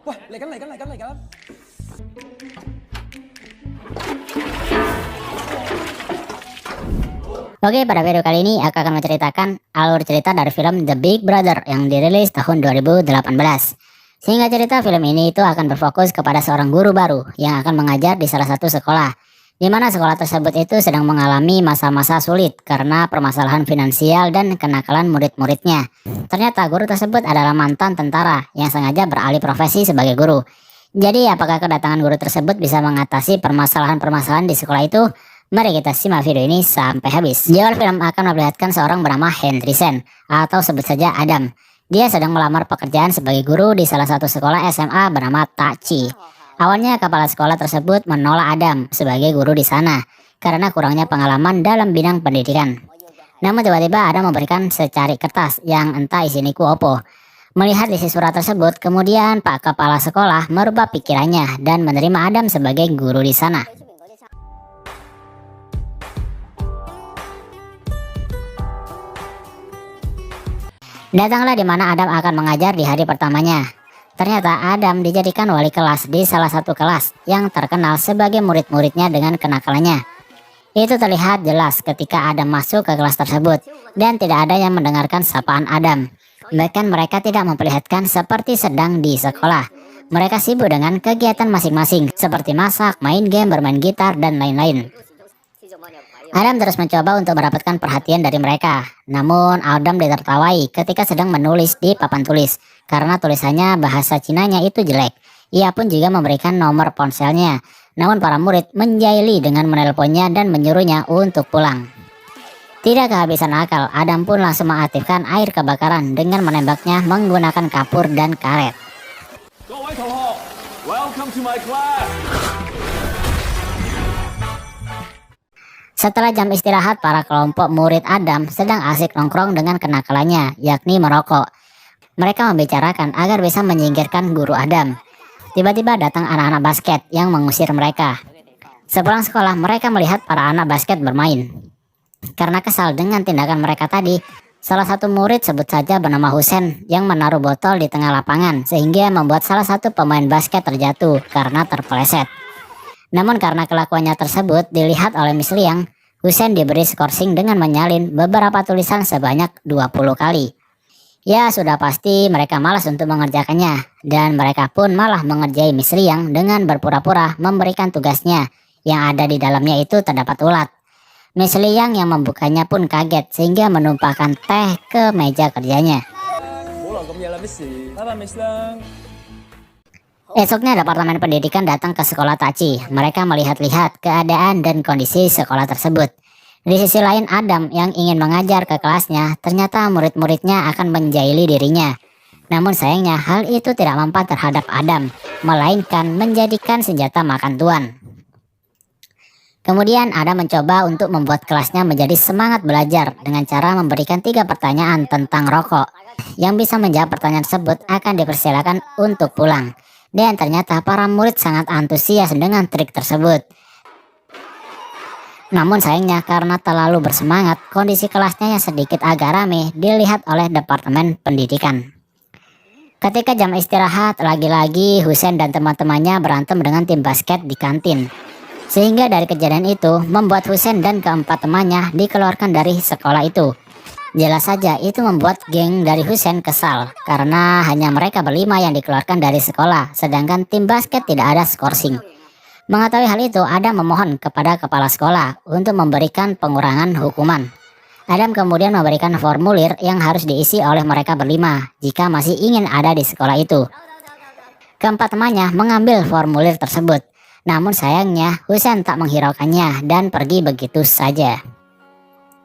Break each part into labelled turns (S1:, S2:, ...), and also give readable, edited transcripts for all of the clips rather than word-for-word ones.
S1: Wah, lại kan.
S2: Oke, pada video kali ini aku akan menceritakan alur cerita dari film The Big Brother yang dirilis tahun 2018. Sehingga cerita film ini itu akan berfokus kepada seorang guru baru yang akan mengajar di salah satu sekolah, di mana sekolah tersebut itu sedang mengalami masa-masa sulit karena permasalahan finansial dan kenakalan murid-muridnya. Ternyata guru tersebut adalah mantan tentara yang sengaja beralih profesi sebagai guru. Jadi apakah kedatangan guru tersebut bisa mengatasi permasalahan-permasalahan di sekolah itu? Mari kita simak video ini sampai habis. Di awal film akan memperlihatkan seorang bernama Hendrisen atau sebut saja Adam. Dia sedang melamar pekerjaan sebagai guru di salah satu sekolah SMA bernama Tachi. Awalnya kepala sekolah tersebut menolak Adam sebagai guru di sana karena kurangnya pengalaman dalam bidang pendidikan. Namun tiba-tiba Adam memberikan secari kertas yang entah isinya apa. Melihat isi surat tersebut, kemudian Pak Kepala Sekolah merubah pikirannya dan menerima Adam sebagai guru di sana. Datanglah di mana Adam akan mengajar di hari pertamanya. Ternyata Adam dijadikan wali kelas di salah satu kelas yang terkenal sebagai murid-muridnya dengan kenakalannya. Itu terlihat jelas ketika Adam masuk ke kelas tersebut dan tidak ada yang mendengarkan sapaan Adam. Bahkan mereka tidak memperlihatkan seperti sedang di sekolah. Mereka sibuk dengan kegiatan masing-masing seperti masak, main game, bermain gitar, dan lain-lain. Adam terus mencoba untuk mendapatkan perhatian dari mereka. Namun Adam ditertawai ketika sedang menulis di papan tulis karena tulisannya bahasa Cinanya itu jelek. Ia pun juga memberikan nomor ponselnya. Namun para murid menjahili dengan menelponnya dan menyuruhnya untuk pulang. Tidak kehabisan akal, Adam pun langsung mengaktifkan air kebakaran dengan menembaknya menggunakan kapur dan karet.
S1: Welcome to my class.
S2: Setelah jam istirahat, para kelompok murid Adam sedang asik nongkrong dengan kenakalannya, yakni merokok. Mereka membicarakan agar bisa menyingkirkan guru Adam. Tiba-tiba datang anak-anak basket yang mengusir mereka. Sepulang sekolah, mereka melihat para anak basket bermain. Karena kesal dengan tindakan mereka tadi, salah satu murid sebut saja bernama Husen yang menaruh botol di tengah lapangan sehingga membuat salah satu pemain basket terjatuh karena terpeleset. Namun karena kelakuannya tersebut dilihat oleh Miss Liang, Husen diberi skorsing dengan menyalin beberapa tulisan sebanyak 20 kali. Ya sudah pasti mereka malas untuk mengerjakannya, dan mereka pun malah mengerjai Miss Liang dengan berpura-pura memberikan tugasnya yang ada di dalamnya itu terdapat ulat. Miss Liang yang membukanya pun kaget sehingga menumpahkan teh ke meja kerjanya. Esoknya Departemen Pendidikan datang ke sekolah Tachi. Mereka melihat-lihat keadaan dan kondisi sekolah tersebut. Di sisi lain Adam yang ingin mengajar ke kelasnya, ternyata murid-muridnya akan menjahili dirinya. Namun sayangnya hal itu tidak mempan terhadap Adam, melainkan menjadikan senjata makan tuan. Kemudian Adam mencoba untuk membuat kelasnya menjadi semangat belajar dengan cara memberikan 3 pertanyaan tentang rokok. Yang bisa menjawab pertanyaan tersebut akan dipersilakan untuk pulang. Dan ternyata para murid sangat antusias dengan trik tersebut. Namun sayangnya karena terlalu bersemangat, kondisi kelasnya yang sedikit agak rame dilihat oleh Departemen Pendidikan. Ketika jam istirahat, lagi-lagi Husen dan teman-temannya berantem dengan tim basket di kantin. Sehingga dari kejadian itu membuat Husen dan keempat temannya dikeluarkan dari sekolah itu. Jelas saja itu membuat geng dari Husen kesal karena hanya mereka berlima yang dikeluarkan dari sekolah, sedangkan tim basket tidak ada skorsing. Mengetahui hal itu, Adam memohon kepada kepala sekolah untuk memberikan pengurangan hukuman. Adam kemudian memberikan formulir yang harus diisi oleh mereka berlima jika masih ingin ada di sekolah itu. Keempat temannya mengambil formulir tersebut, namun sayangnya Husen tak menghiraukannya dan pergi begitu saja.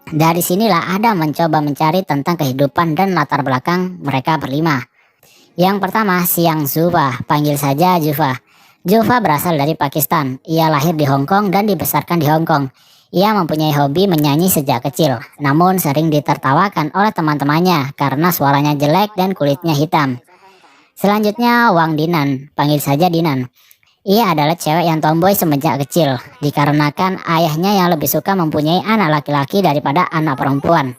S2: Dari sinilah Adam mencoba mencari tentang kehidupan dan latar belakang mereka berlima. Yang pertama, Siang Zuva, panggil saja Juva. Juva berasal dari Pakistan. Ia lahir di Hong Kong dan dibesarkan di Hong Kong. Ia mempunyai hobi menyanyi sejak kecil, namun sering ditertawakan oleh teman-temannya karena suaranya jelek dan kulitnya hitam. Selanjutnya Wang Dinan, panggil saja Dinan. Ia adalah cewek yang tomboy semenjak kecil, dikarenakan ayahnya yang lebih suka mempunyai anak laki-laki daripada anak perempuan.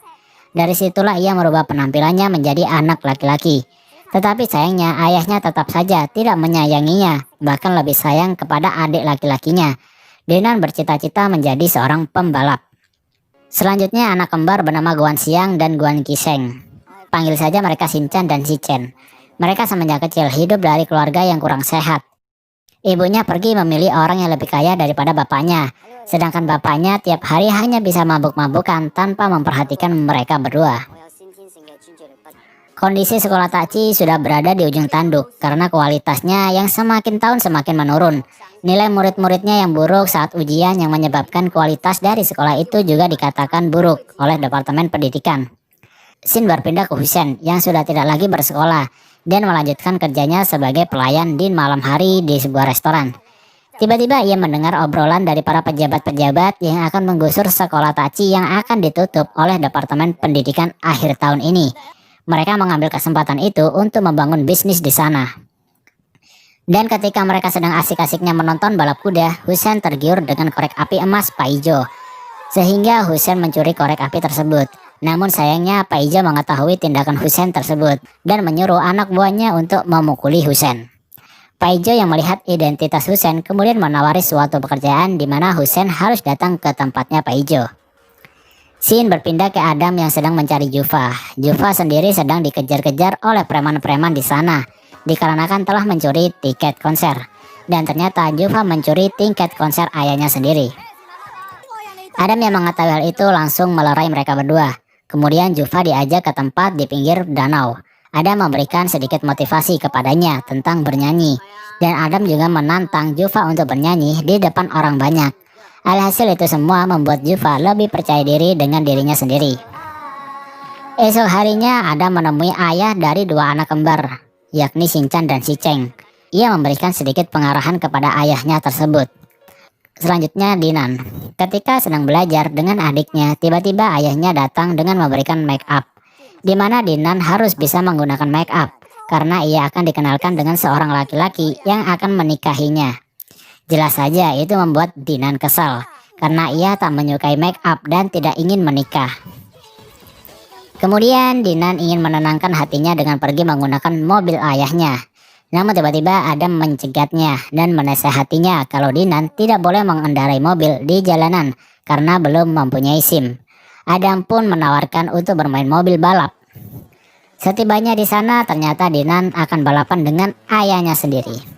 S2: Dari situlah ia merubah penampilannya menjadi anak laki-laki. Tetapi sayangnya ayahnya tetap saja tidak menyayanginya, bahkan lebih sayang kepada adik laki-lakinya. Dinan bercita-cita menjadi seorang pembalap. Selanjutnya anak kembar bernama Guan Xiang dan Guan Qisheng. Panggil saja mereka Shinchan dan Shichen. Mereka semenjak kecil hidup dari keluarga yang kurang sehat. Ibunya pergi memilih orang yang lebih kaya daripada bapaknya, sedangkan bapaknya tiap hari hanya bisa mabuk-mabukan tanpa memperhatikan mereka berdua. Kondisi sekolah Taci sudah berada di ujung tanduk karena kualitasnya yang semakin tahun semakin menurun. Nilai murid-muridnya yang buruk saat ujian yang menyebabkan kualitas dari sekolah itu juga dikatakan buruk oleh Departemen Pendidikan. Xin berpindah ke Husen yang sudah tidak lagi bersekolah dan melanjutkan kerjanya sebagai pelayan di malam hari di sebuah restoran. Tiba-tiba ia mendengar obrolan dari para pejabat-pejabat yang akan menggusur sekolah Taci yang akan ditutup oleh Departemen Pendidikan akhir tahun ini. Mereka mengambil kesempatan itu untuk membangun bisnis di sana. Dan ketika mereka sedang asik-asiknya menonton balap kuda, Husen tergiur dengan korek api emas Paijo. Sehingga Husen mencuri korek api tersebut. Namun sayangnya Paijo mengetahui tindakan Husen tersebut dan menyuruh anak buahnya untuk memukuli Husen. Paijo yang melihat identitas Husen kemudian menawari suatu pekerjaan di mana Husen harus datang ke tempatnya Paijo. Xin berpindah ke Adam yang sedang mencari Jufa. Jufa sendiri sedang dikejar-kejar oleh preman-preman di sana, dikarenakan telah mencuri tiket konser. Dan ternyata Jufa mencuri tiket konser ayahnya sendiri. Adam yang mengetahui hal itu langsung melerai mereka berdua. Kemudian Jufa diajak ke tempat di pinggir danau. Adam memberikan sedikit motivasi kepadanya tentang bernyanyi. Dan Adam juga menantang Jufa untuk bernyanyi di depan orang banyak. Alhasil itu semua membuat Jufa lebih percaya diri dengan dirinya sendiri. Esok harinya Adam menemui ayah dari dua anak kembar, yakni Shinchan dan Shicheng. Ia memberikan sedikit pengarahan kepada ayahnya tersebut. Selanjutnya Dinan. Ketika sedang belajar dengan adiknya, tiba-tiba ayahnya datang dengan memberikan make up. Di mana Dinan harus bisa menggunakan make up, karena ia akan dikenalkan dengan seorang laki-laki yang akan menikahinya. Jelas saja itu membuat Dinan kesal, karena ia tak menyukai make up dan tidak ingin menikah. Kemudian Dinan ingin menenangkan hatinya dengan pergi menggunakan mobil ayahnya. Namun tiba-tiba Adam mencegatnya dan menasehatinya kalau Dinan tidak boleh mengendarai mobil di jalanan karena belum mempunyai SIM. Adam pun menawarkan untuk bermain mobil balap. Setibanya di sana ternyata Dinan akan balapan dengan ayahnya sendiri.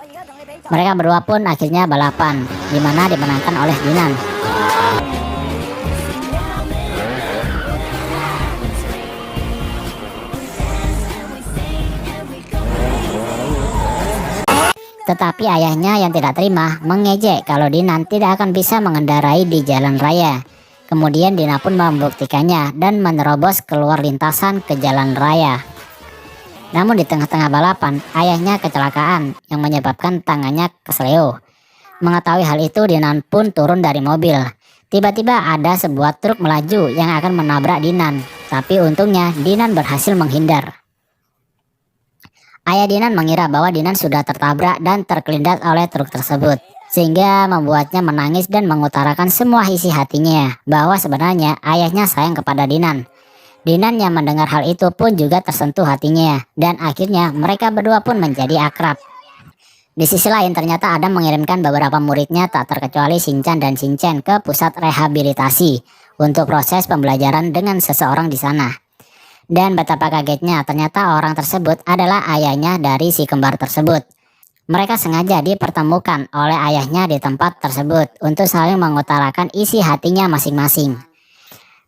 S2: Mereka berdua pun akhirnya balapan, di mana dimenangkan oleh Dinan. Tetapi ayahnya yang tidak terima mengejek kalau Dinan tidak akan bisa mengendarai di jalan raya. Kemudian Dinan pun membuktikannya dan menerobos keluar lintasan ke jalan raya. Namun di tengah-tengah balapan, ayahnya kecelakaan yang menyebabkan tangannya kesleo. Mengetahui hal itu, Dinan pun turun dari mobil. Tiba-tiba ada sebuah truk melaju yang akan menabrak Dinan. Tapi untungnya Dinan berhasil menghindar. Ayah Dinan mengira bahwa Dinan sudah tertabrak dan terkelindas oleh truk tersebut. Sehingga membuatnya menangis dan mengutarakan semua isi hatinya bahwa sebenarnya ayahnya sayang kepada Dinan. Dinan yang mendengar hal itu pun juga tersentuh hatinya, dan akhirnya mereka berdua pun menjadi akrab. Di sisi lain ternyata Adam mengirimkan beberapa muridnya tak terkecuali Shinchan dan Shichen ke pusat rehabilitasi untuk proses pembelajaran dengan seseorang di sana. Dan betapa kagetnya ternyata orang tersebut adalah ayahnya dari si kembar tersebut. Mereka sengaja dipertemukan oleh ayahnya di tempat tersebut untuk saling mengutarakan isi hatinya masing-masing.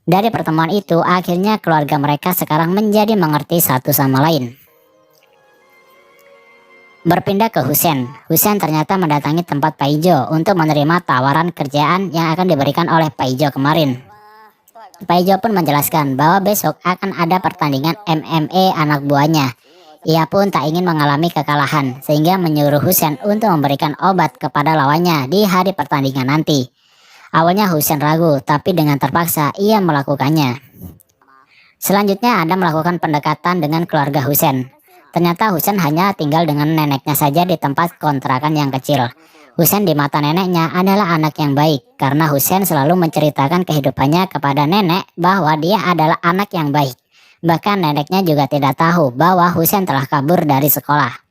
S2: Dari pertemuan itu, akhirnya keluarga mereka sekarang menjadi mengerti satu sama lain. Berpindah ke Husen. Husen ternyata mendatangi tempat Paijo untuk menerima tawaran kerjaan yang akan diberikan oleh Paijo kemarin. Paijo pun menjelaskan bahwa besok akan ada pertandingan MMA anak buahnya. Ia pun tak ingin mengalami kekalahan, sehingga menyuruh Husen untuk memberikan obat kepada lawannya di hari pertandingan nanti. Awalnya Husen ragu, tapi dengan terpaksa ia melakukannya. Selanjutnya Adam melakukan pendekatan dengan keluarga Husen. Ternyata Husen hanya tinggal dengan neneknya saja di tempat kontrakan yang kecil. Husen di mata neneknya adalah anak yang baik, karena Husen selalu menceritakan kehidupannya kepada nenek bahwa dia adalah anak yang baik. Bahkan neneknya juga tidak tahu bahwa Husein telah kabur dari sekolah.